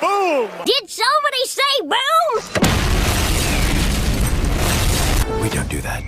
Boom! Did somebody say boom? We don't do that.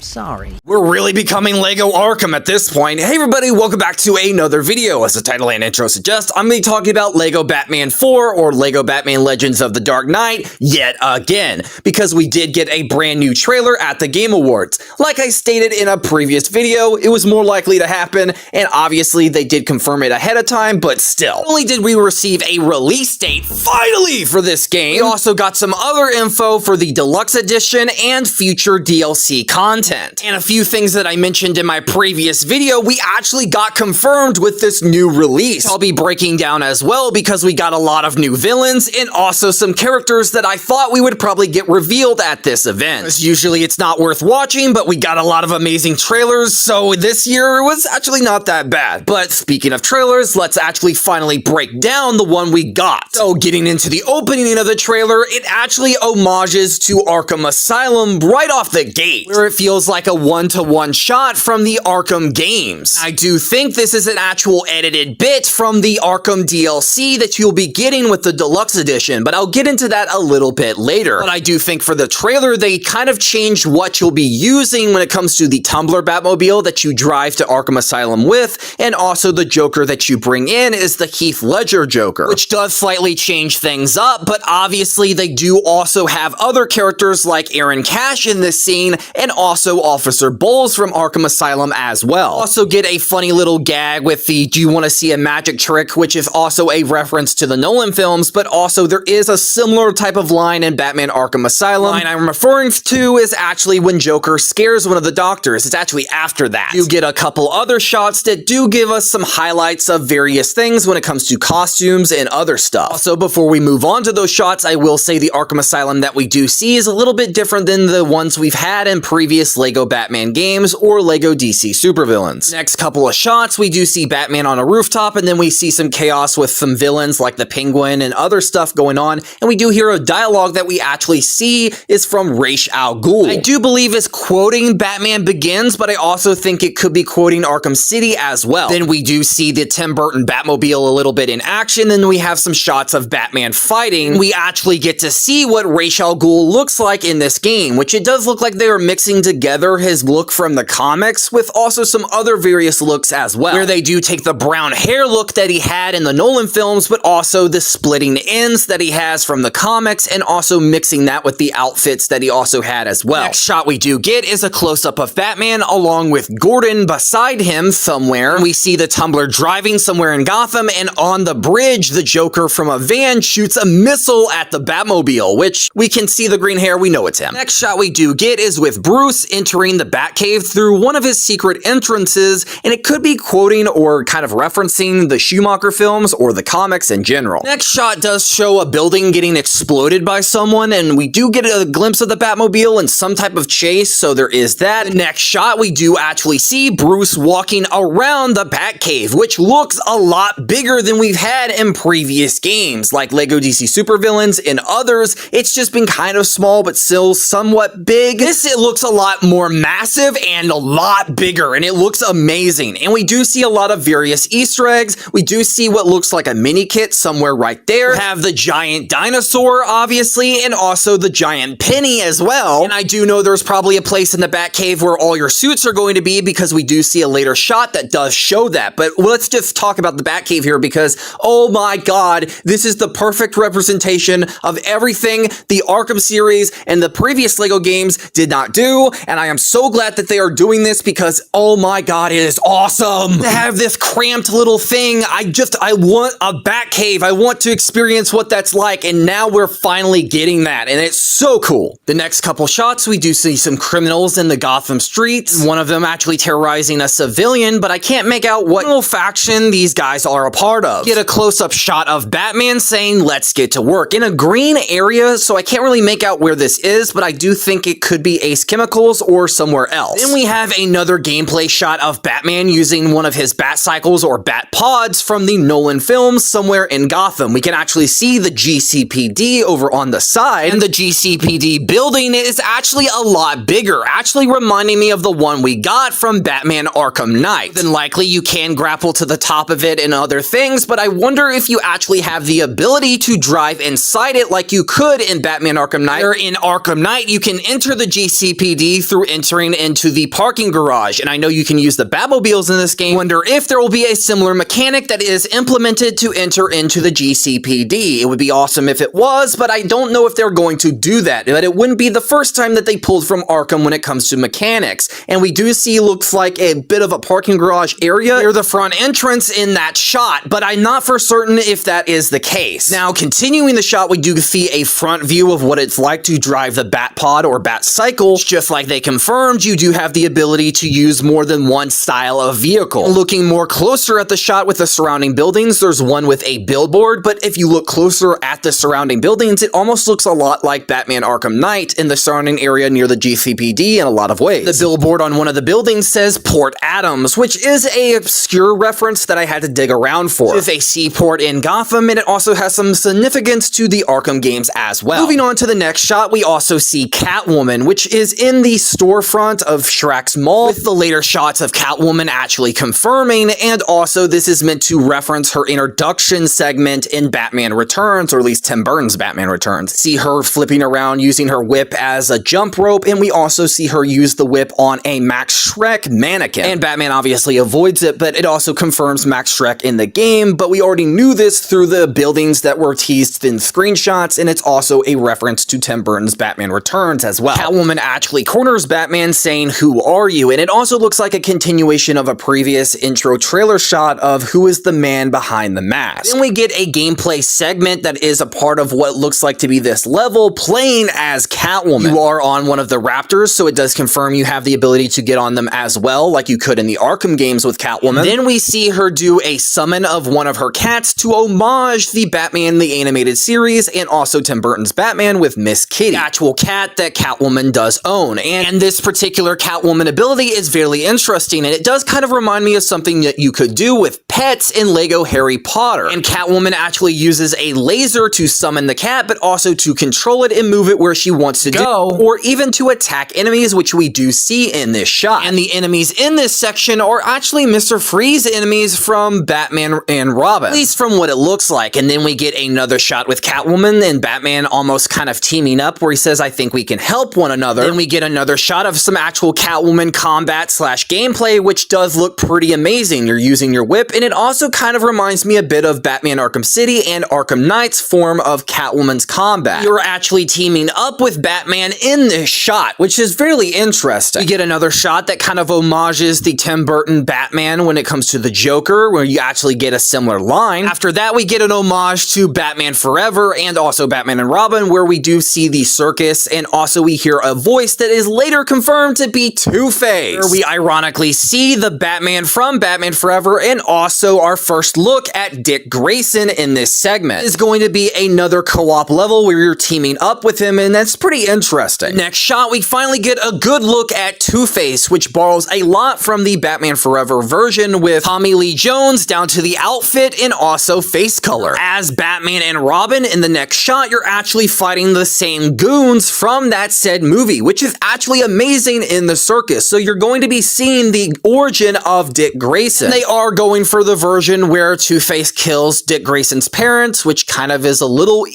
Sorry. We're really becoming Lego Arkham at this point. Hey everybody, welcome back to another video. As the title and intro suggest, I'm going to be talking about Lego Batman 4 or Lego Batman Legends of the Dark Knight yet again, because we did get a brand new trailer at the Game Awards. Like I stated in a previous video, it was more likely to happen, and obviously they did confirm it ahead of time, but still. Not only did we receive a release date, finally, for this game, we also got some other info for the deluxe edition and future DLC content. And a few things that I mentioned in my previous video, we actually got confirmed with this new release. I'll be breaking down as well because we got a lot of new villains and also some characters that I thought we would probably get revealed at this event. As usually it's not worth watching, but we got a lot of amazing trailers, so this year it was actually not that bad. But speaking of trailers, let's actually finally break down the one we got. So getting into the opening of the trailer, it actually homages to Arkham Asylum right off the gate, where it feels like a one-to-one shot from the Arkham games. I do think this is an actual edited bit from the Arkham DLC that you'll be getting with the deluxe edition, but I'll get into that a little bit later. But I do think for the trailer, they kind of changed what you'll be using when it comes to the Tumbler Batmobile that you drive to Arkham Asylum with, and also the Joker that you bring in is the Heath Ledger Joker, which does slightly change things up, but obviously they do also have other characters like Aaron Cash in this scene, and also Officer Bowles from Arkham Asylum as well. Also get a funny little gag with the "do you want to see a magic trick," which is also a reference to the Nolan films, but also there is a similar type of line in Batman Arkham Asylum. The line I'm referring to is actually when Joker scares one of the doctors. It's actually after that. You get a couple other shots that do give us some highlights of various things when it comes to costumes and other stuff. Also, before we move on to those shots, I will say the Arkham Asylum that we do see is a little bit different than the ones we've had in previous Lego Batman games or Lego DC supervillains. Next couple of shots, we do see Batman on a rooftop, and then we see some chaos with some villains like the Penguin and other stuff going on, and we do hear a dialogue that we actually see is from Ra's al Ghul. I do believe it's quoting Batman Begins, but I also think it could be quoting Arkham City as well. Then we do see the Tim Burton Batmobile a little bit in action, and we have some shots of Batman fighting. We actually get to see what Ra's al Ghul looks like in this game, which it does look like they are mixing together his look from the comics with also some other various looks as well, where they do take the brown hair look that he had in the Nolan films, but also the splitting ends that he has from the comics, and also mixing that with the outfits that he also had as well. Next shot we do get is a close-up of Batman along with Gordon beside him somewhere. We see the Tumbler driving somewhere in Gotham, and on the bridge, the Joker from a van shoots a missile at the Batmobile, which we can see the green hair, we know it's him. Next shot we do get is with Bruce entering the Batcave through one of his secret entrances, and it could be quoting or kind of referencing the Schumacher films or the comics in general. Next shot does show a building getting exploded by someone, and we do get a glimpse of the Batmobile in some type of chase, so there is that. The next shot, we do actually see Bruce walking around the Batcave, which looks a lot bigger than we've had in previous games, like Lego DC Supervillains and others. It's just been kind of small, but still somewhat big. This, it looks a lot more massive and a lot bigger, and it looks amazing. And we do see a lot of various Easter eggs. We do see what looks like a mini kit somewhere right there. We have the giant dinosaur, obviously, and also the giant penny as well. And I do know there's probably a place in the Batcave where all your suits are going to be, because we do see a later shot that does show that. But let's just talk about the Batcave here, because oh my god, this is the perfect representation of everything the Arkham series and the previous Lego games did not do, and I am so glad that they are doing this, because oh my god, it is awesome to have this cramped little thing. I want a Batcave. I want to experience what that's like, and now we're finally getting that, and it's so cool. The next couple shots, we do see some criminals in the Gotham streets, one of them actually terrorizing a civilian, but I can't make out what little faction these guys are a part of. Get a close-up shot of Batman saying, "Let's get to work," in a green area, so I can't really make out where this is, but I do think it could be Ace Chemicals house or somewhere else. Then we have another gameplay shot of Batman using one of his bat cycles or bat pods from the Nolan films somewhere in Gotham. We can actually see the GCPD over on the side, and the GCPD building is actually a lot bigger, actually reminding me of the one we got from Batman Arkham Knight. Then likely you can grapple to the top of it and other things, but I wonder if you actually have the ability to drive inside it like you could in Batman Arkham Knight, where in Arkham Knight you can enter the GCPD through entering into the parking garage, and I know you can use the Batmobiles in this game. Wonder if there will be a similar mechanic that is implemented to enter into the GCPD. It would be awesome if it was, but I don't know if they're going to do that. But it wouldn't be the first time that they pulled from Arkham when it comes to mechanics. And we do see looks like a bit of a parking garage area near the front entrance in that shot, but I'm not for certain if that is the case. Now, continuing the shot, we do see a front view of what it's like to drive the Batpod or Bat Cycle. Just like they confirmed, you do have the ability to use more than one style of vehicle. Looking more closer at the shot with the surrounding buildings, there's one with a billboard, but if you look closer at the surrounding buildings, it almost looks a lot like Batman Arkham Knight in the surrounding area near the GCPD in a lot of ways. The billboard on one of the buildings says Port Adams, which is a obscure reference that I had to dig around for. It's a seaport in Gotham, and it also has some significance to the Arkham games as well. Moving on to the next shot, we also see Catwoman, which is in the storefront of Shrek's Mall, with the later shots of Catwoman actually confirming, and also this is meant to reference her introduction segment in Batman Returns, or at least Tim Burton's Batman Returns. See her flipping around using her whip as a jump rope, and we also see her use the whip on a Max Schreck mannequin. And Batman obviously avoids it, but it also confirms Max Schreck in the game, but we already knew this through the buildings that were teased in screenshots, and it's also a reference to Tim Burton's Batman Returns as well. Catwoman actually corners Batman saying, "Who are you?" And it also looks like a continuation of a previous intro trailer shot of who is the man behind the mask. Then we get a gameplay segment that is a part of what looks like to be this level, playing as Catwoman. You are on one of the Raptors, so it does confirm you have the ability to get on them as well, like you could in the Arkham games with Catwoman. Then we see her do a summon of one of her cats to homage the Batman the Animated Series and also Tim Burton's Batman with Miss Kitty, the actual cat that Catwoman does own. And this particular Catwoman ability is very interesting, and it does kind of remind me of something that you could do with pets in Lego Harry Potter. And Catwoman actually uses a laser to summon the cat, but also to control it and move it where she wants to go, or even to attack enemies, which we do see in this shot. And the enemies in this section are actually Mr. Freeze enemies from Batman and Robin, at least from what it looks like. And then we get another shot with Catwoman and Batman almost kind of teaming up, where he says, "I think we can help one another." Then we get another shot of some actual Catwoman combat slash gameplay, which does look pretty amazing. You're using your whip, and it also kind of reminds me a bit of Batman Arkham City and Arkham Knight's form of Catwoman's combat. You're actually teaming up with Batman in this shot, which is very interesting. You get another shot that kind of homages the Tim Burton Batman when it comes to the Joker, where you actually get a similar line. After that, we get an homage to Batman Forever and also Batman and Robin, where we do see the circus, and also we hear a voice that is later confirmed to be Two-Face, where we ironically see the Batman from Batman Forever, and also our first look at Dick Grayson in this segment. It's going to be another co-op level where you're teaming up with him, and that's pretty interesting. Next shot, we finally get a good look at Two-Face, which borrows a lot from the Batman Forever version, with Tommy Lee Jones down to the outfit and also face color. As Batman and Robin, in the next shot, you're actually fighting the same goons from that said movie, which is actually amazing in the circus. So you're going to be seeing the origin of Dick Grayson. They are going for the version where Two-Face kills Dick Grayson's parents, which kind of is a little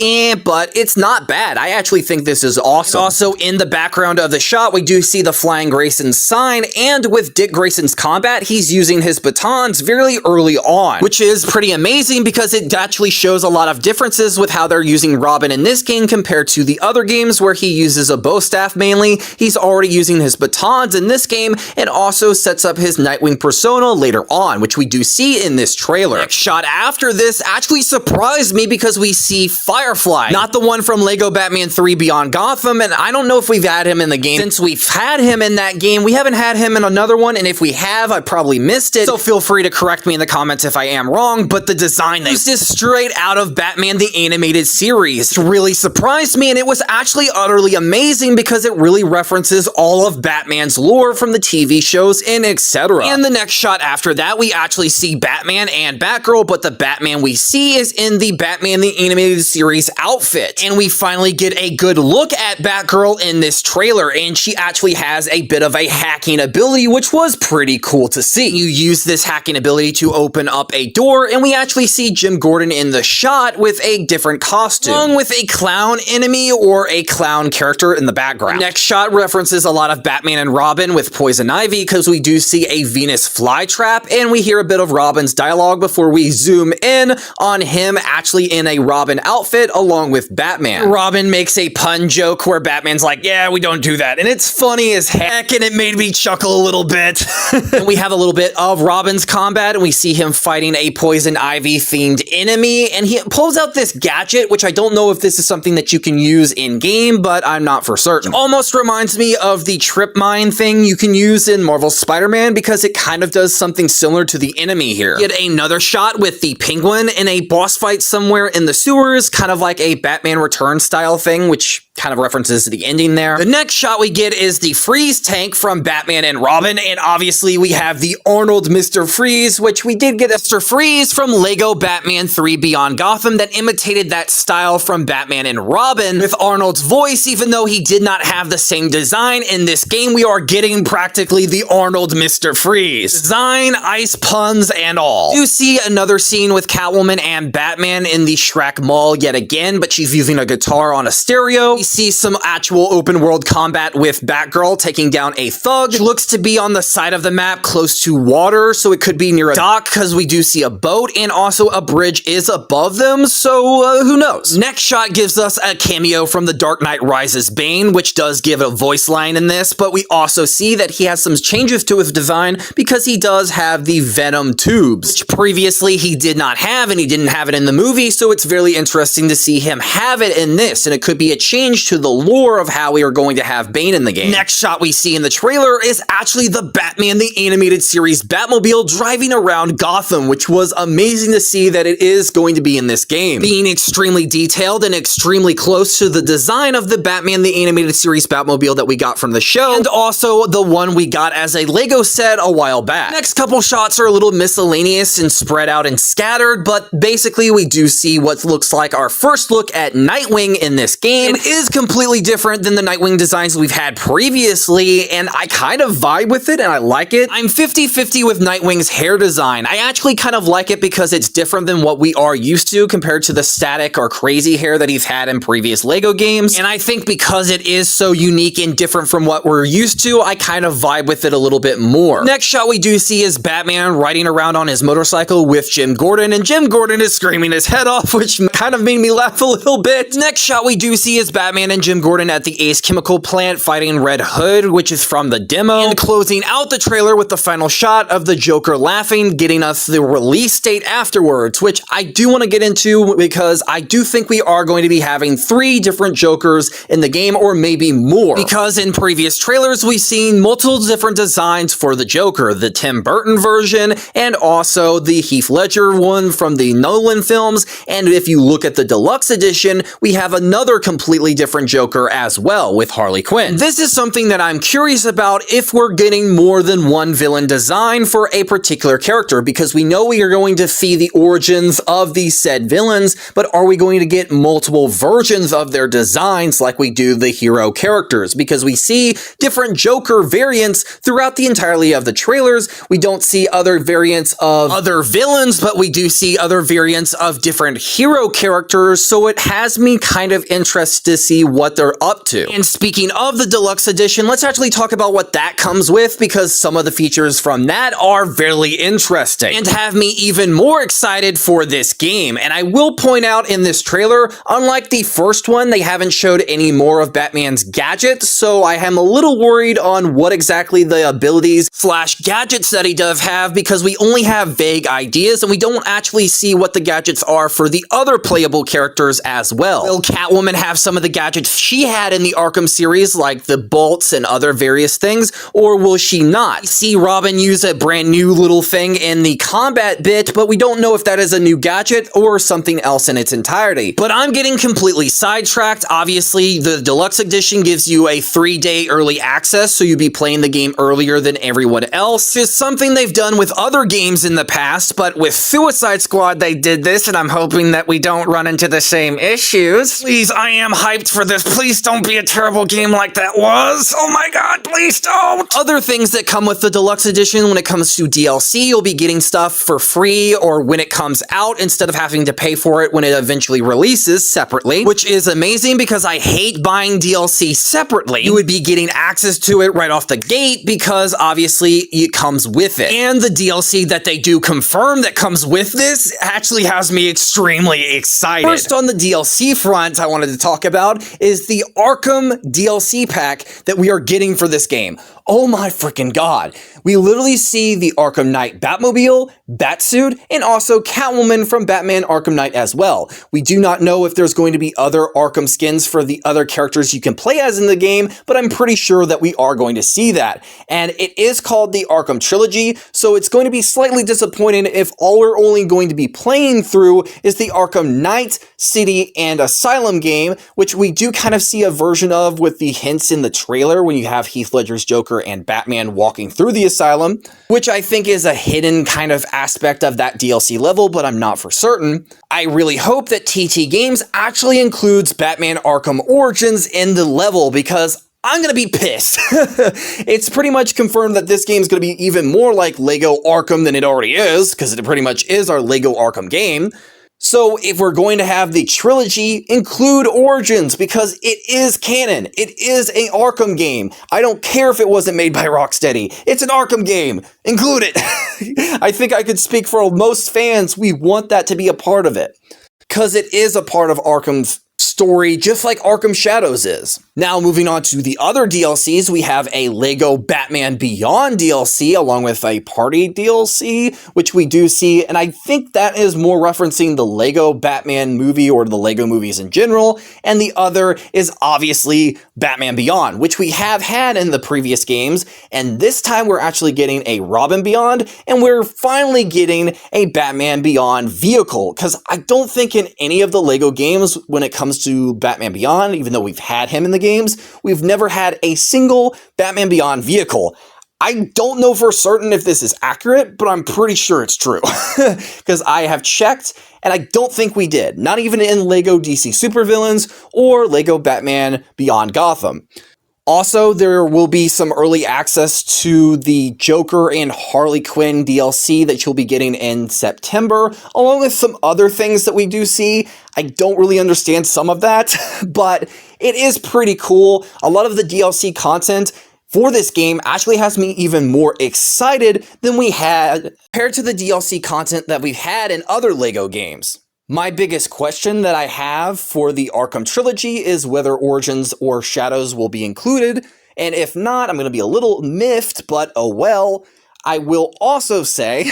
but it's not bad. I actually think this is awesome. Also, in the background of the shot, we do see the Flying Grayson sign, and with Dick Grayson's combat, he's using his batons very early on, which is pretty amazing because it actually shows a lot of differences with how they're using Robin in this game compared to the other games where he uses a bow staff mainly. He's already using his batons in this game, and also sets up his Nightwing persona later on, which we do see in this trailer. Next shot after this actually surprised me because we see Firefly, not the one from Lego Batman 3 Beyond Gotham, and I don't know if we've had him in the game. Since we've had him in that game, we haven't had him in another one, and if we have, I probably missed it, so feel free to correct me in the comments if I am wrong, but the design, they used this straight out of Batman the Animated Series. It really surprised me, and it was actually utterly amazing because it really references references all of Batman's lore from the TV shows and etc. And the next shot after that, we actually see Batman and Batgirl, but the Batman we see is in the Batman the Animated Series outfit. And we finally get a good look at Batgirl in this trailer, and she actually has a bit of a hacking ability, which was pretty cool to see. You use this hacking ability to open up a door, and we actually see Jim Gordon in the shot with a different costume, along with a clown enemy or a clown character in the background. Next shot references a lot of Batman and Robin with Poison Ivy, because we do see a Venus flytrap, and we hear a bit of Robin's dialogue before we zoom in on him actually in a Robin outfit along with Batman. Robin makes a pun joke where Batman's like, yeah, we don't do that. And it's funny as heck, and it made me chuckle a little bit. And we have a little bit of Robin's combat, and we see him fighting a Poison Ivy themed enemy, and he pulls out this gadget, which I don't know if this is something that you can use in game, but I'm not for certain. Almost reminds me of the trip mine thing you can use in Marvel's Spider-Man, because it kind of does something similar to the enemy here. Get another shot with the Penguin in a boss fight somewhere in the sewers, kind of like a Batman Returns style thing, which kind of references the ending there. The next shot we get is the Freeze tank from Batman and Robin, and obviously we have the Arnold Mr. Freeze, which we did get Mr. Freeze from Lego Batman 3 Beyond Gotham that imitated that style from Batman and Robin with Arnold's voice, even though he did not have the same design. In this game, we are getting practically the Arnold Mr. Freeze. Design, ice puns, and all. You see another scene with Catwoman and Batman in the Shrek Mall yet again, but she's using a guitar on a stereo. We see some actual open world combat with Batgirl taking down a thug. It looks to be on the side of the map close to water, so it could be near a dock, because we do see a boat, and also a bridge is above them, so who knows. Next shot gives us a cameo from The Dark Knight Rises Bane, which does give a voice line in this, but we also see that he has some changes to his design because he does have the Venom tubes, which previously he did not have, and he didn't have it in the movie, so it's very interesting to see him have it in this, and it could be a change to the lore of how we are going to have Bane in the game. Next shot we see in the trailer is actually the Batman the Animated Series Batmobile driving around Gotham, which was amazing to see that it is going to be in this game. Being extremely detailed and extremely close to the design of the Batman the Animated Series Batmobile that we got from the show, and also the one we got as a Lego set a while back. Next couple shots are a little miscellaneous and spread out and scattered, but basically we do see what looks like our first look at Nightwing in this game. It is completely different than the Nightwing designs we've had previously, and I kind of vibe with it and I like it. I'm 50-50 with Nightwing's hair design. I actually kind of like it because it's different than what we are used to compared to the static or crazy hair that he's had in previous Lego games, and I think because it is so unique and different from what we're used to, I kind of vibe with it a little bit more. Next shot we do see is Batman riding around on his motorcycle with Jim Gordon, and Jim Gordon is screaming his head off, which kind of made me laugh a little bit. Next shot we do see is Batman and Jim Gordon at the Ace Chemical plant fighting Red Hood, which is from the demo, and closing out the trailer with the final shot of the Joker laughing, getting us the release date afterwards, which I do want to get into because I do think we are going to be having 3 different Jokers in the game, or maybe more, because in previous trailers we've seen multiple different designs for the Joker, the Tim Burton version, and also the Heath Ledger one from the Nolan films, and if you look at the deluxe edition, we have another completely different Joker as well with Harley Quinn. This is something that I'm curious about, if we're getting more than one villain design for a particular character, because we know we are going to see the origins of these said villains, but are we going to get multiple versions of their designs like we do the hero characters? Because we see different Joker variants throughout the entirety of the trailers. We don't see other variants of other villains, but we do see other variants of different hero characters, so it has me kind of interested to see what they're up to. And speaking of the deluxe edition, let's actually talk about what that comes with, because some of the features from that are very interesting and have me even more excited for this game. And I will point out in this trailer, unlike the first one, they haven't showed any more of Batman's gadgets, so I am a little worried on what exactly the abilities / gadgets that he does have, because we only have vague ideas and we don't actually see what the gadgets are for the other playable characters as well. Will Catwoman have some of the gadgets she had in the Arkham series, like the bolts and other various things, or will she not? We see Robin use a brand new little thing in the combat bit, but we don't know if that is a new gadget or something else in its entirety. But I'm getting completely sidetracked. Obviously, the deluxe edition gives you a 3-day early access, so you'd be playing the game earlier than everyone else. It's something they've done with other games in the past, but with Suicide Squad they did this, and I'm hoping that we don't run into the same issues. Please, I am hyped for this. Please don't be a terrible game like that was. Oh my god, please don't! Other things that come with the deluxe edition when it comes to DLC, you'll be getting stuff for free or when it comes out instead of having to pay for it when it eventually releases separately, which is amazing because I hate buying DLC separately. You would be getting access to it right off the gate because obviously it comes with it. And the DLC that they do confirm that comes with this actually has me extremely excited. First on the DLC front I wanted to talk about is the Arkham DLC pack that we are getting for this game. Oh my freaking god. We literally see the Arkham Knight Batmobile, Batsuit, and also Catwoman from Batman Arkham Knight as well. We do not know if there's going to be other Arkham skins for the other characters you can play as in the game, but I'm pretty sure that we are going to see that. And it is called the Arkham Trilogy, so it's going to be slightly disappointing if all we're only going to be playing through is the Arkham Knight, City, and Asylum game, which we do kind of see a version of with the hints in the trailer when you have Heath Ledger's Joker and Batman walking through the asylum, which I think is a hidden kind of aspect of that DLC level, but I'm not for certain. I really hope that TT Games actually includes Batman Arkham Origins in the level because I'm gonna be pissed. It's pretty much confirmed that this game is gonna be even more like Lego Arkham than it already is, because it pretty much is our Lego Arkham game. So if we're going to have the trilogy, include Origins, because it is canon. It is an Arkham game. I don't care if it wasn't made by Rocksteady. It's an Arkham game. Include it. I think I could speak for most fans. We want that to be a part of it, because it is a part of Arkham's story, just like Arkham Shadows is. Now, moving on to the other DLCs, we have a Lego Batman Beyond DLC, along with a Party DLC, which we do see, and I think that is more referencing the Lego Batman movie or the Lego movies in general, and the other is obviously Batman Beyond, which we have had in the previous games, and this time we're actually getting a Robin Beyond, and we're finally getting a Batman Beyond vehicle, because I don't think in any of the Lego games, when it comes to Batman Beyond, even though we've had him in the games, we've never had a single Batman Beyond vehicle. I don't know for certain if this is accurate, but I'm pretty sure it's true. Because I have checked, and I don't think we did. Not even in Lego DC Supervillains or Lego Batman Beyond Gotham. Also, there will be some early access to the Joker and Harley Quinn DLC that you'll be getting in September, along with some other things that we do see. I don't really understand some of that, but it is pretty cool. A lot of the DLC content for this game actually has me even more excited than we had compared to the DLC content that we've had in other Lego games. My biggest question that I have for the Arkham Trilogy is whether Origins or Shadows will be included, and if not, I'm going to be a little miffed, but oh well. I will also say,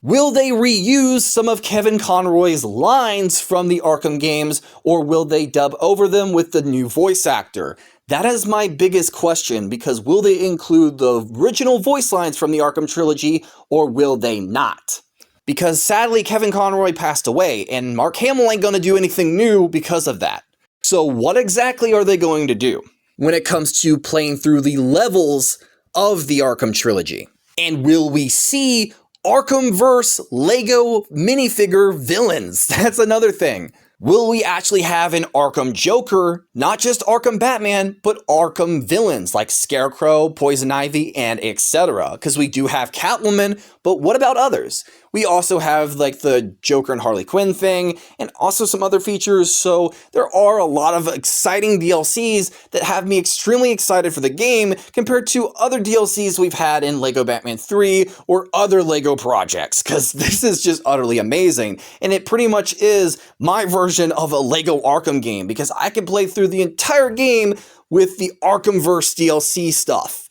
will they reuse some of Kevin Conroy's lines from the Arkham games, or will they dub over them with the new voice actor? That is my biggest question, because will they include the original voice lines from the Arkham Trilogy, or will they not? Because sadly, Kevin Conroy passed away, and Mark Hamill ain't gonna do anything new because of that. So what exactly are they going to do when it comes to playing through the levels of the Arkham Trilogy? And will we see Arkhamverse Lego minifigure villains? That's another thing. Will we actually have an Arkham Joker, not just Arkham Batman, but Arkham villains like Scarecrow, Poison Ivy, and etc.? Because we do have Catwoman, but what about others? We also have like the Joker and Harley Quinn thing, and also some other features, so there are a lot of exciting DLCs that have me extremely excited for the game compared to other DLCs we've had in Lego Batman 3 or other Lego projects, because this is just utterly amazing, and it pretty much is my version of a Lego Arkham game, because I can play through the entire game with the Arkhamverse DLC stuff,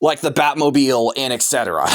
like the Batmobile and etc.,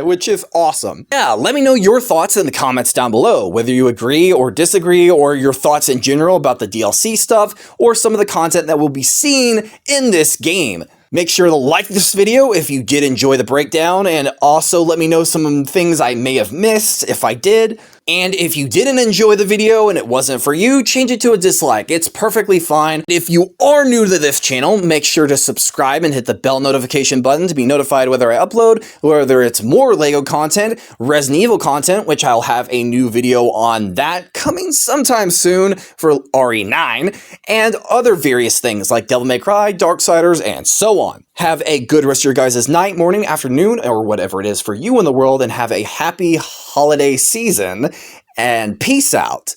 which is awesome. Yeah, let me know your thoughts in the comments down below, whether you agree or disagree, or your thoughts in general about the DLC stuff, or some of the content that will be seen in this game. Make sure to like this video if you did enjoy the breakdown, and also let me know some things I may have missed if I did. And if you didn't enjoy the video and it wasn't for you, change it to a dislike. It's perfectly fine. If you are new to this channel, make sure to subscribe and hit the bell notification button to be notified whether I upload, whether it's more Lego content, Resident Evil content, which I'll have a new video on that coming sometime soon for RE9, and other various things like Devil May Cry, Darksiders, and so on. Have a good rest of your guys' night, morning, afternoon, or whatever it is for you in the world, and have a happy holiday season, and peace out.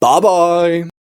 Bye-bye.